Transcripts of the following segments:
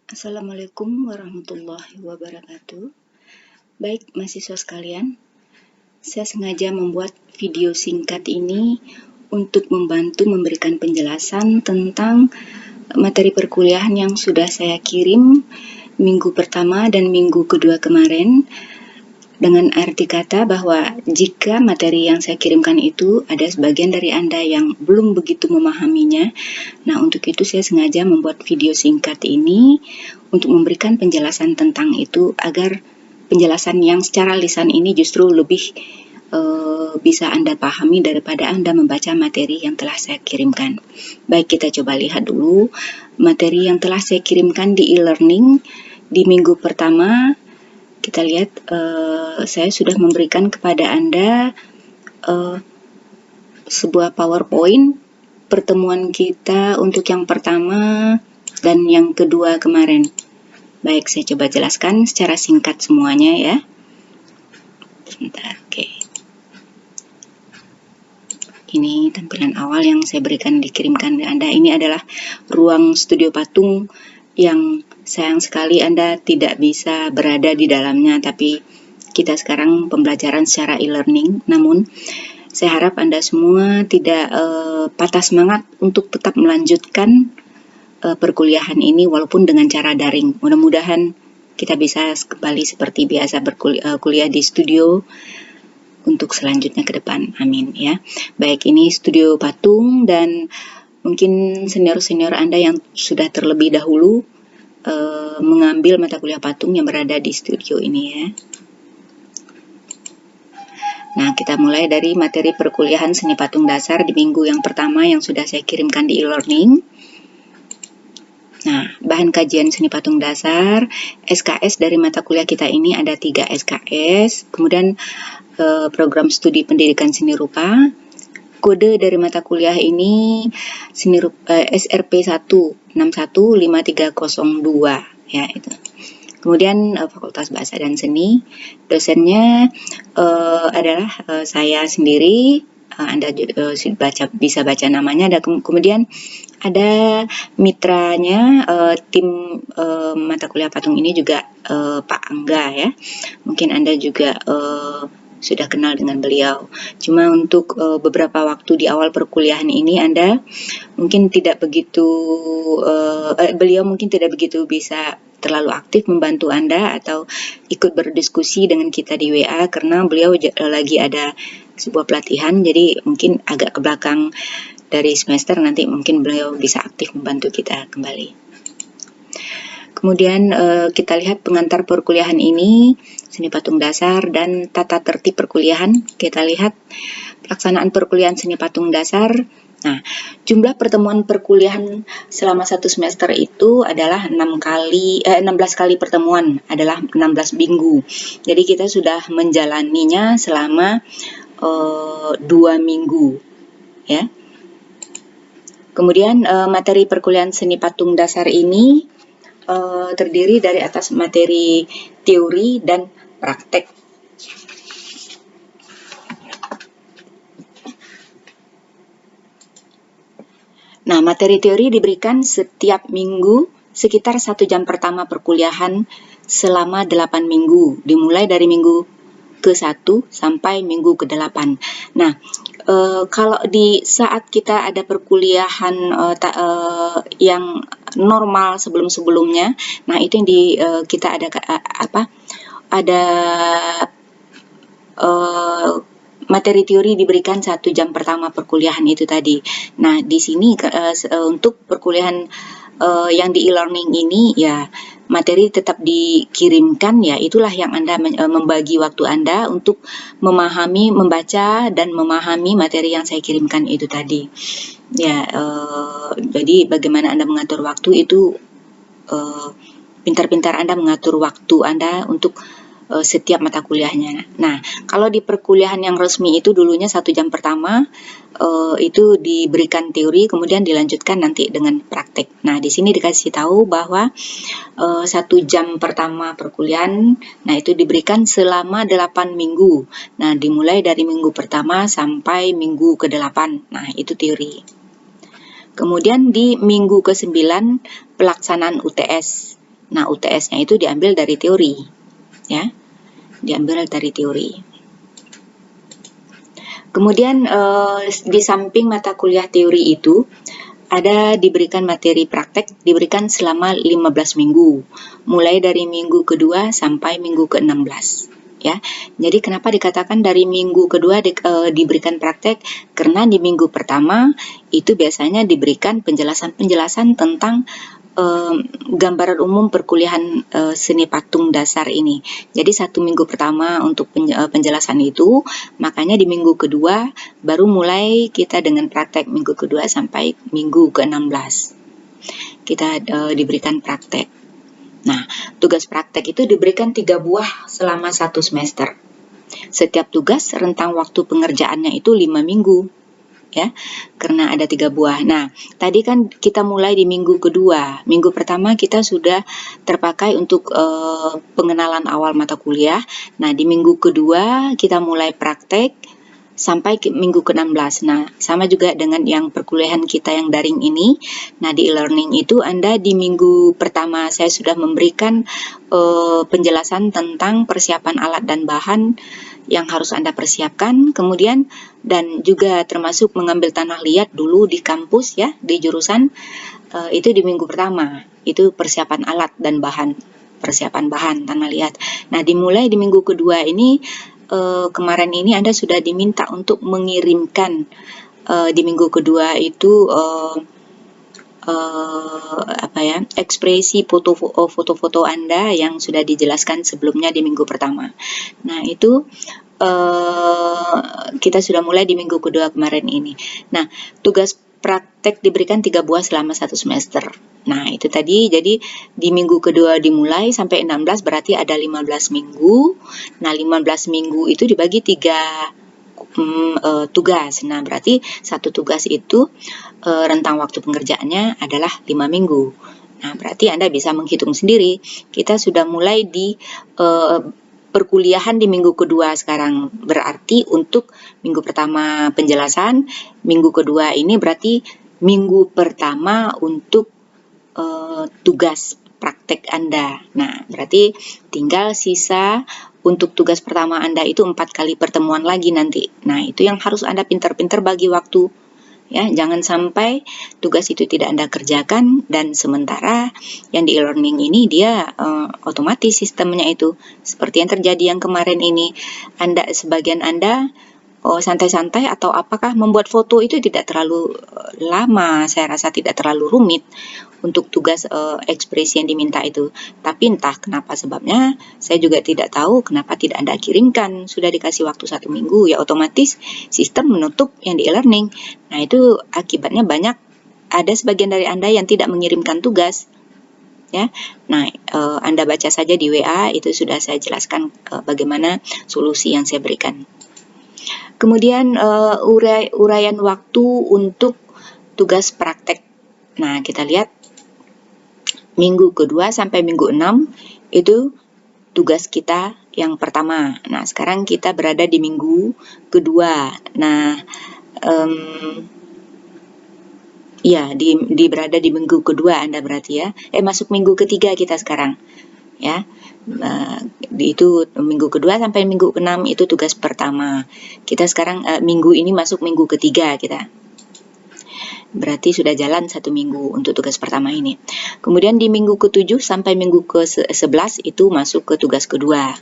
Assalamualaikum warahmatullahi wabarakatuh. Baik, mahasiswa sekalian, saya sengaja membuat video singkat ini untuk membantu memberikan penjelasan tentang materi perkuliahan yang sudah saya kirim minggu pertama dan minggu kedua kemarin, dengan arti kata bahwa jika materi yang saya kirimkan itu ada sebagian dari Anda yang belum begitu memahaminya, nah untuk itu saya sengaja membuat video singkat ini untuk memberikan penjelasan tentang itu agar penjelasan yang secara lisan ini justru lebih bisa Anda pahami daripada Anda membaca materi yang telah saya kirimkan. Baik, kita coba lihat dulu materi yang telah saya kirimkan di e-learning di minggu pertama. Kita lihat saya sudah memberikan kepada Anda sebuah PowerPoint pertemuan kita untuk yang pertama dan yang kedua kemarin. Baik, saya coba jelaskan secara singkat semuanya ya. Sebentar, oke. Ini tampilan awal yang saya berikan dikirimkan ke Anda. Ini adalah ruang studio patung yang sayang sekali Anda tidak bisa berada di dalamnya, tapi kita sekarang pembelajaran secara e-learning. Namun saya harap Anda semua tidak patah semangat untuk tetap melanjutkan perkuliahan ini walaupun dengan cara daring. Mudah-mudahan kita bisa kembali seperti biasa kuliah di studio untuk selanjutnya ke depan. Amin ya. Baik, ini studio patung dan mungkin senior-senior Anda yang sudah terlebih dahulu mengambil mata kuliah patung yang berada di studio ini ya. Nah, kita mulai dari materi perkuliahan seni patung dasar di minggu yang pertama yang sudah saya kirimkan di e-learning. Nah, bahan kajian seni patung dasar, SKS dari mata kuliah kita ini ada 3 SKS, kemudian program studi pendidikan seni rupa, kode dari mata kuliah ini seni rupa, SRP 1615302 ya itu. Kemudian Fakultas Bahasa dan Seni, dosennya adalah saya sendiri. Anda bisa baca namanya. Ada kemudian ada mitranya tim mata kuliah patung ini juga Pak Angga ya. Mungkin Anda juga sudah kenal dengan beliau. Cuma untuk beberapa waktu di awal perkuliahan ini Anda mungkin tidak begitu beliau mungkin tidak begitu bisa terlalu aktif membantu Anda atau ikut berdiskusi dengan kita di WA karena beliau lagi ada sebuah pelatihan, jadi mungkin agak ke belakang dari semester, nanti mungkin beliau bisa aktif membantu kita kembali. Kemudian kita lihat pengantar perkuliahan ini, seni patung dasar dan tata tertib perkuliahan. Kita lihat pelaksanaan perkuliahan seni patung dasar. Nah, jumlah pertemuan perkuliahan selama 1 semester itu adalah 16 kali pertemuan, adalah 16 minggu. Jadi kita sudah menjalaninya selama 2 minggu ya. Kemudian materi perkuliahan seni patung dasar ini terdiri dari atas materi teori dan praktek. Nah, materi teori diberikan setiap minggu sekitar 1 jam pertama perkuliahan selama 8 minggu, dimulai dari minggu ke-1 sampai minggu ke-8. Nah, kalau di saat kita ada perkuliahan yang normal sebelum-sebelumnya, nah itu yang kita ada materi teori diberikan 1 jam pertama perkuliahan itu tadi. Nah, di sini untuk perkuliahan yang di e-learning ini ya materi tetap dikirimkan ya, itulah yang Anda membagi waktu Anda untuk memahami, membaca dan memahami materi yang saya kirimkan itu tadi. Ya, jadi bagaimana Anda mengatur waktu itu pintar-pintar Anda mengatur waktu Anda untuk setiap mata kuliahnya. Nah, kalau di perkuliahan yang resmi itu dulunya 1 jam pertama itu diberikan teori, kemudian dilanjutkan nanti dengan praktek. Nah, di sini dikasih tahu bahwa 1 jam pertama perkuliahan, nah itu diberikan selama 8 minggu. Nah, dimulai dari minggu pertama sampai minggu ke-8. Nah, itu teori. Kemudian di minggu ke-9 pelaksanaan UTS. Nah, UTS-nya itu diambil dari teori, ya, diambil dari teori. Kemudian di samping mata kuliah teori itu ada diberikan materi praktek, diberikan selama 15 minggu, mulai dari minggu kedua sampai minggu ke-16. Ya, jadi kenapa dikatakan dari minggu kedua diberikan praktek? Karena di minggu pertama itu biasanya diberikan penjelasan-penjelasan tentang gambaran umum perkuliahan seni patung dasar ini. Jadi 1 minggu pertama untuk penjelasan itu, makanya di minggu kedua baru mulai kita dengan praktek minggu kedua sampai minggu ke-16. Kita diberikan praktek. Nah, tugas praktek itu diberikan 3 buah selama 1 semester. Setiap tugas rentang waktu pengerjaannya itu 5 minggu. Ya, karena ada 3 buah. Nah, tadi kan kita mulai di minggu kedua. Minggu pertama kita sudah terpakai untuk pengenalan awal mata kuliah. Nah, di minggu kedua kita mulai praktek sampai ke minggu ke-16. Nah, sama juga dengan yang perkuliahan kita yang daring ini. Nah, di e-learning itu Anda di minggu pertama saya sudah memberikan penjelasan tentang persiapan alat dan bahan yang harus Anda persiapkan, kemudian dan juga termasuk mengambil tanah liat dulu di kampus ya, di jurusan itu di minggu pertama, itu persiapan alat dan bahan, persiapan bahan tanah liat. Nah, dimulai di minggu kedua ini, kemarin ini Anda sudah diminta untuk mengirimkan di minggu kedua itu ekspresi foto-foto Anda yang sudah dijelaskan sebelumnya di minggu pertama. Nah, itu kita sudah mulai di minggu kedua kemarin ini. Nah, tugas praktek diberikan 3 buah selama 1 semester. Nah, itu tadi, jadi di minggu kedua dimulai sampai 16 berarti ada 15 minggu. Nah, 15 minggu itu dibagi 3 tugas. Nah, berarti satu tugas itu rentang waktu pengerjaannya adalah 5 minggu. Nah, berarti Anda bisa menghitung sendiri. Kita sudah mulai di perkuliahan di minggu kedua sekarang. Berarti untuk minggu pertama penjelasan, minggu kedua ini berarti minggu pertama untuk tugas praktek Anda. Nah, berarti tinggal sisa untuk tugas pertama Anda itu 4 kali pertemuan lagi nanti. Nah, itu yang harus Anda pintar-pintar bagi waktu. Ya, jangan sampai tugas itu tidak Anda kerjakan dan sementara yang di e-learning ini dia otomatis sistemnya itu seperti yang terjadi yang kemarin ini. Sebagian Anda santai-santai atau apakah membuat foto itu tidak terlalu lama, saya rasa tidak terlalu rumit untuk tugas ekspresi yang diminta itu. Tapi entah kenapa sebabnya, saya juga tidak tahu kenapa tidak Anda kirimkan. Sudah dikasih waktu 1 minggu, ya otomatis sistem menutup yang di e-learning. Nah, itu akibatnya banyak, ada sebagian dari Anda yang tidak mengirimkan tugas. Ya, nah Anda baca saja di WA, itu sudah saya jelaskan bagaimana solusi yang saya berikan. Kemudian uraian waktu untuk tugas praktek. Nah, kita lihat minggu kedua sampai minggu 6 itu tugas kita yang pertama. Nah, sekarang kita berada di minggu kedua. Nah, berada di minggu kedua Anda berarti ya. Masuk minggu ketiga kita sekarang. Ya. Itu minggu kedua sampai minggu ke-6 itu tugas pertama. Kita sekarang minggu ini masuk minggu ketiga kita. Berarti sudah jalan 1 minggu untuk tugas pertama ini. Kemudian di minggu ke-7 sampai minggu ke-11 itu masuk ke tugas kedua.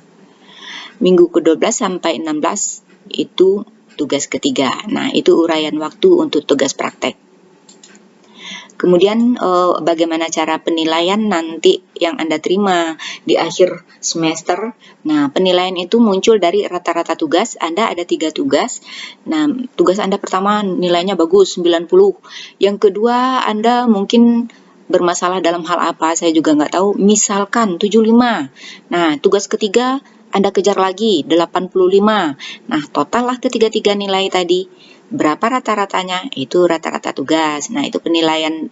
Minggu ke-12 sampai 16 itu tugas ketiga. Nah, itu uraian waktu untuk tugas praktek. Kemudian bagaimana cara penilaian nanti yang Anda terima di akhir semester. Nah, penilaian itu muncul dari rata-rata tugas. Anda ada 3 tugas. Nah, tugas Anda pertama nilainya bagus, 90. Yang kedua, Anda mungkin bermasalah dalam hal apa, saya juga nggak tahu. Misalkan 75. Nah, tugas ketiga Anda kejar lagi, 85. Nah, total lah ketiga-tiga nilai tadi. Berapa rata-ratanya? Itu rata-rata tugas. Nah, itu penilaian